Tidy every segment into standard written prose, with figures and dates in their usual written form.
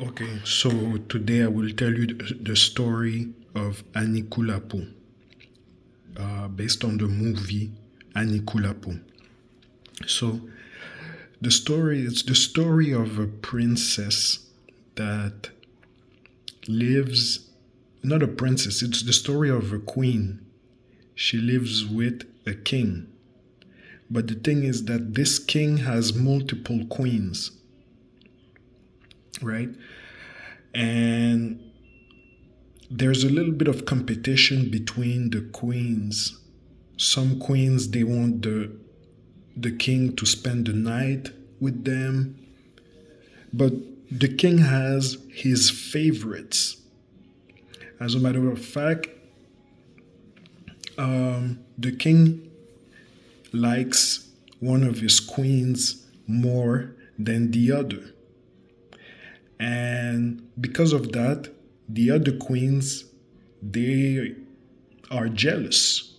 Okay, so today I will tell you the story of Anikulapo, based on the movie Anikulapo. So it's the story of a princess that lives, not a princess, it's the story of a queen. She lives with a king. But the thing is that this king has multiple queens, right? And there's a little bit of competition between the queens. Some queens, they want the king to spend the night with them, but the king has his favorites. As a matter of fact, the king likes one of his queens more than the other. And because of that, the other queens, they are jealous.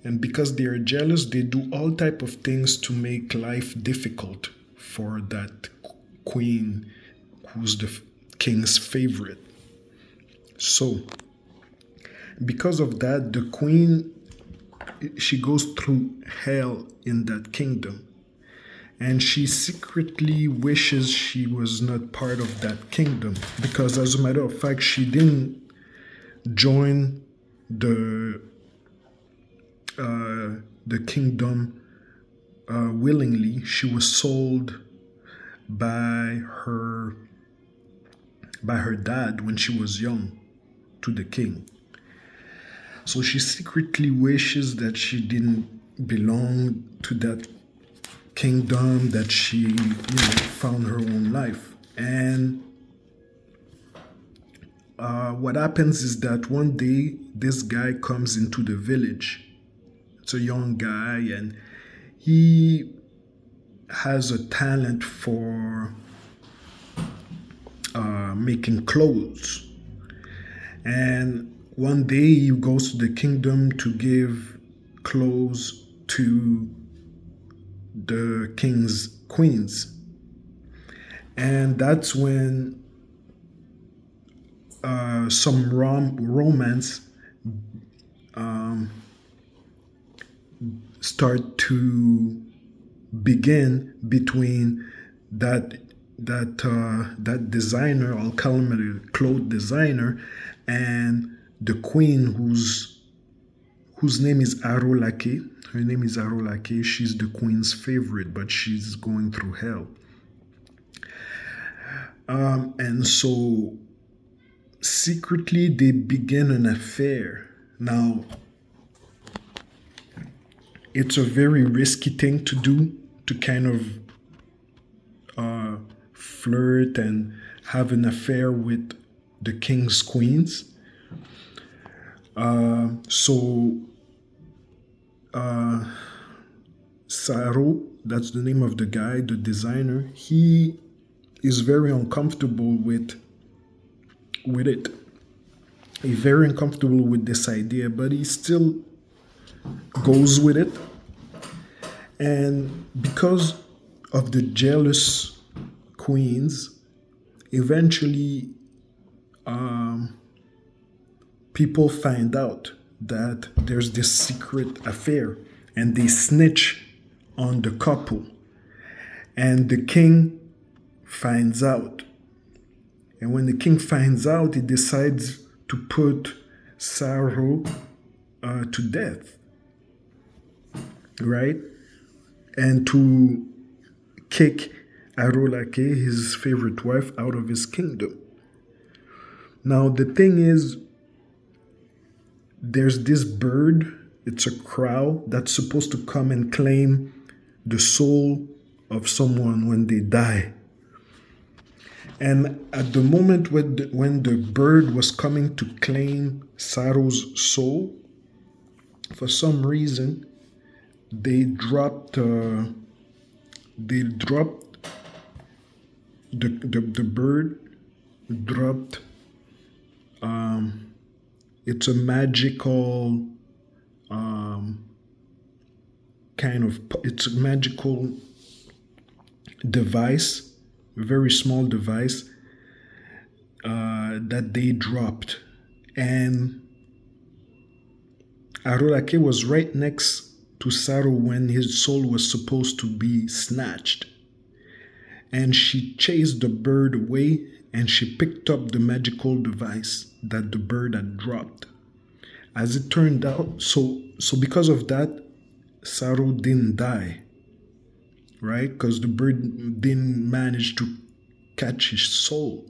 And because they are jealous, they do all type of things to make life difficult for that queen who's the king's favorite. So because of that, the queen, she goes through hell in that kingdom. And she secretly wishes she was not part of that kingdom, because as a matter of fact, she didn't join the the kingdom willingly. She was sold by her dad when she was young to the king. So she secretly wishes that she didn't belong to that kingdom, that she, found her own life. And what happens is that one day this guy comes into the village. It's a young guy, and he has a talent for making clothes. And one day he goes to the kingdom to give clothes to the king's queens. And that's when some romance start to begin between that designer, I'll call him a clothes designer, and the queen whose name is Arulake. Her name is Arulake. She's the queen's favorite, but she's going through hell. And so secretly they begin an affair. Now, it's a very risky thing to do, to kind of flirt and have an affair with the king's queens. So Saru, that's the name of the guy, the designer, he is very uncomfortable with it. He's very uncomfortable with this idea, but he still goes with it. And because of the jealous queens, eventually people find out that there's this secret affair, and they snitch on the couple. And the king finds out. And when the king finds out, he decides to put Saru to death, right? And to kick Arulake, his favorite wife, out of his kingdom. Now, the thing is, there's this bird, it's a crow, that's supposed to come and claim the soul of someone when they die. And at the moment when the bird was coming to claim Saru's soul, for some reason, they dropped the bird dropped it's a magical it's a magical device, a very small device that they dropped. And Arulake was right next to Saru when his soul was supposed to be snatched. And she chased the bird away and she picked up the magical device that the bird had dropped. As it turned out, so because of that, Saru didn't die, right? Because the bird didn't manage to catch his soul.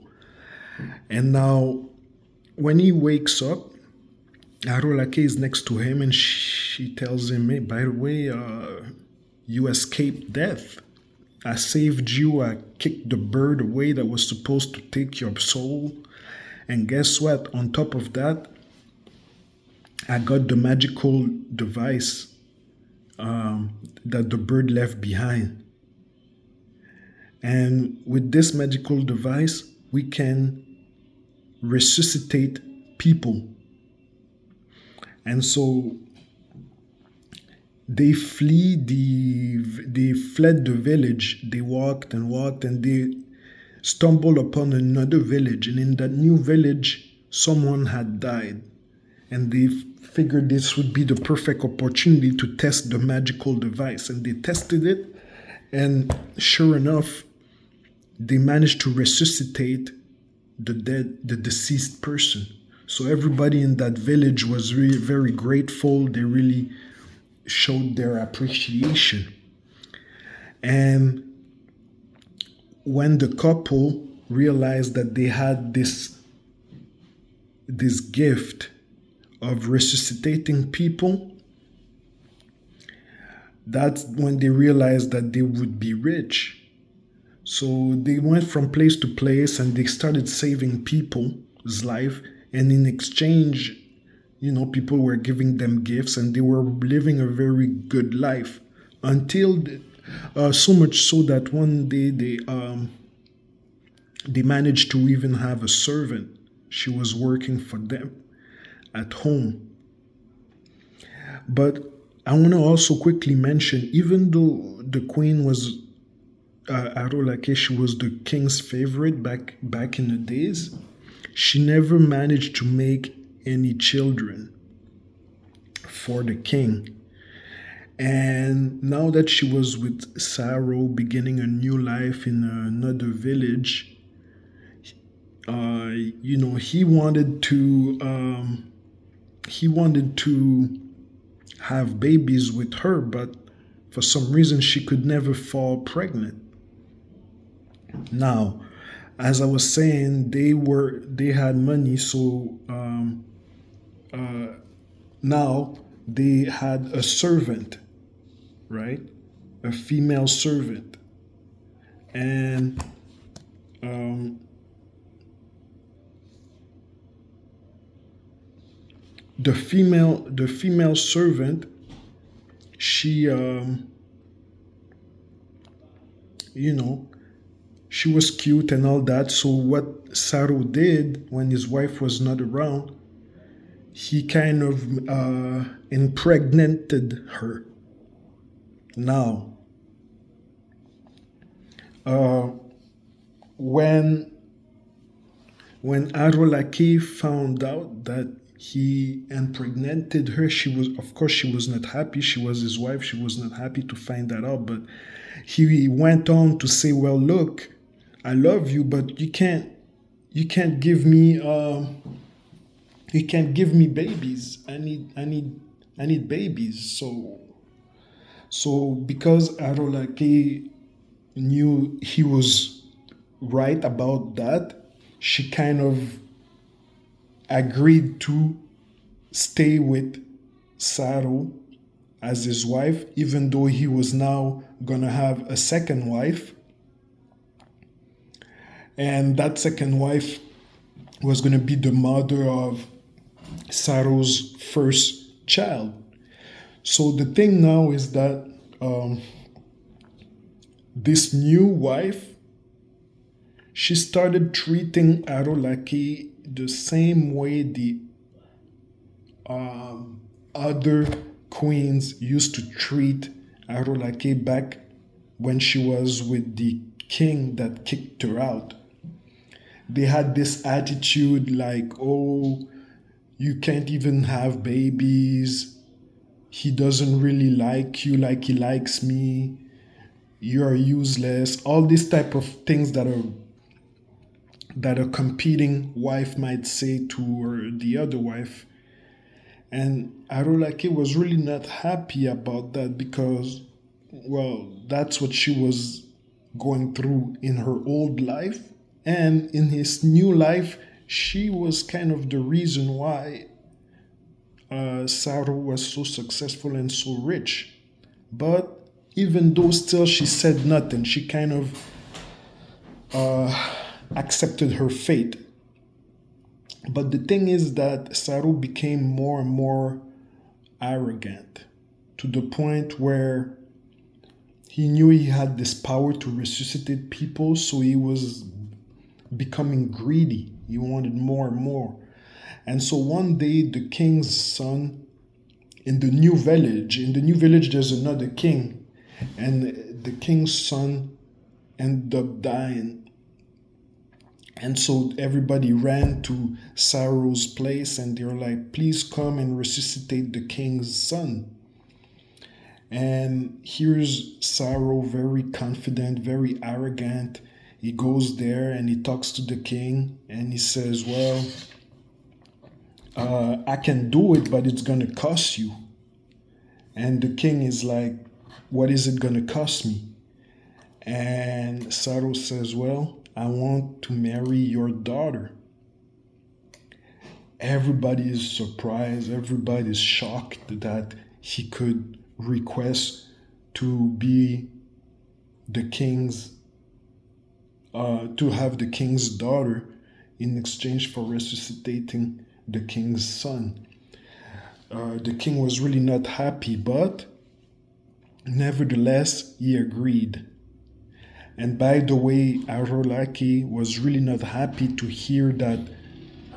And now, when he wakes up, Arulake is next to him and she tells him, hey, by the way, you escaped death. I saved you. I kicked the bird away that was supposed to take your soul. And guess what? On top of that, I got the magical device that the bird left behind. And with this magical device, we can resuscitate people. And so they fled the village. They walked and walked and they stumbled upon another village. And in that new village, someone had died. And they figured this would be the perfect opportunity to test the magical device. And they tested it. And sure enough, they managed to resuscitate the deceased person. So everybody in that village was really very grateful. They really showed their appreciation. And when the couple realized that they had this gift of resuscitating people, that's when they realized that they would be rich. So they went from place to place and they started saving people's life. And in exchange, people were giving them gifts and they were living a very good life until so much so that one day they managed to even have a servant. She was working for them at home. But I want to also quickly mention, even though the queen was Arulake, she was the king's favorite back in the days, she never managed to make any children for the king. And now that she was with Saru, beginning a new life in another village, he wanted to have babies with her, but for some reason she could never fall pregnant. Now, as I was saying, they had money, so now they had a servant, right? A female servant. And the female servant, she she was cute and all that. So what Saru did when his wife was not around, he kind of impregnated her. Now, when Arulake found out that he impregnated her, she was not happy. She was his wife. She was not happy to find that out. But he went on to say, well, look, I love you, but you can't give me babies. I need babies. So because Arulake knew he was right about that, she kind of agreed to stay with Saru as his wife, even though he was now gonna have a second wife. And that second wife was gonna be the mother of Saru's first child. So the thing now is that this new wife, she started treating Arulake the same way the other queens used to treat Arulake back when she was with the king that kicked her out. they had this attitude like, oh, you can't even have babies. He doesn't really like you like he likes me. You're useless. All these type of things that a competing wife might say to the other wife. And Arulake was really not happy about that because, well, that's what she was going through in her old life. And in his new life, she was kind of the reason why Saru was so successful and so rich. But even though still she said nothing, she kind of accepted her fate. But the thing is that Saru became more and more arrogant to the point where he knew he had this power to resuscitate people, so he was becoming greedy. He wanted more and more. And so one day, the king's son in the new village, there's another king, and the king's son ended up dying. And so everybody ran to Saro's place and they were like, please come and resuscitate the king's son. And here's Saro, very confident, very arrogant. He goes there and he talks to the king and he says, well, I can do it, but it's going to cost you. And the king is like, what is it going to cost me? And Saro says, well, I want to marry your daughter. Everybody is surprised. Everybody is shocked that he could request to be the king's, to have the king's daughter in exchange for resuscitating the king's son. The king was really not happy, but nevertheless, he agreed. And by the way, Arolaki was really not happy to hear that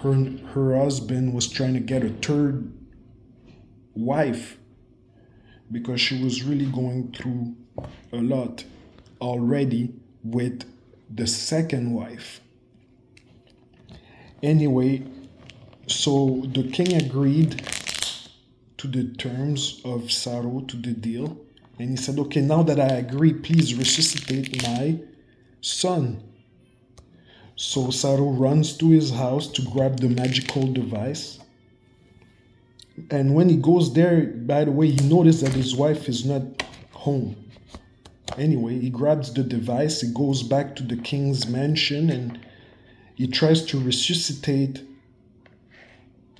her husband was trying to get a third wife because she was really going through a lot already with the second wife. Anyway, so the king agreed to the terms of Saro, to the deal. And he said, okay, now that I agree, please resuscitate my son. So Saro runs to his house to grab the magical device. And when he goes there, by the way, he noticed that his wife is not home. Anyway, he grabs the device, he goes back to the king's mansion, and he tries to resuscitate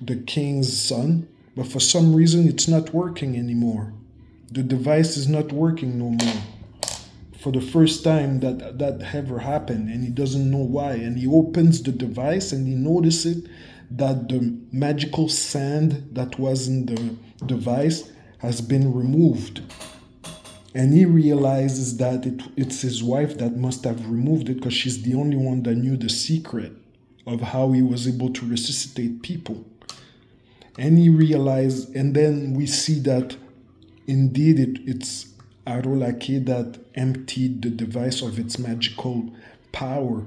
the king's son. But for some reason, it's not working anymore. The device is not working no more. For the first time that ever happened, and he doesn't know why. And he opens the device and he notices that the magical sand that was in the device has been removed. And he realizes that it's his wife that must have removed it because she's the only one that knew the secret of how he was able to resuscitate people. And he realized, and then we see that indeed it's Arolake that emptied the device of its magical power.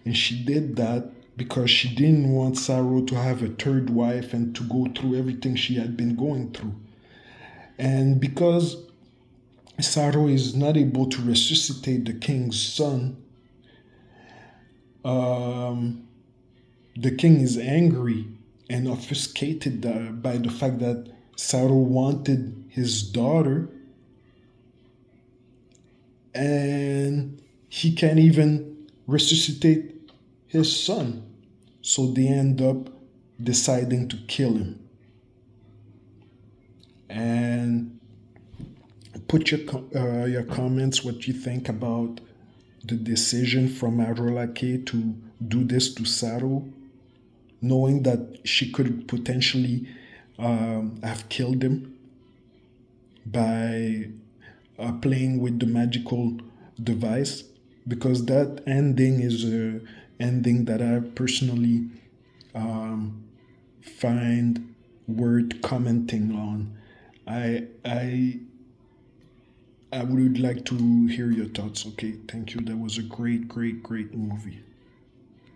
And she did that because she didn't want Saro to have a third wife and to go through everything she had been going through. And because Saro is not able to resuscitate the king's son, the king is angry and obfuscated by the fact that Saro wanted his daughter, and he can't even resuscitate his son. So they end up deciding to kill him. And put your comments, what you think about the decision from Arolake to do this to Saro, knowing that she could potentially have killed him by playing with the magical device, because that ending is a ending that I personally find worth commenting on. I would like to hear your thoughts. Okay, thank you. That was a great movie.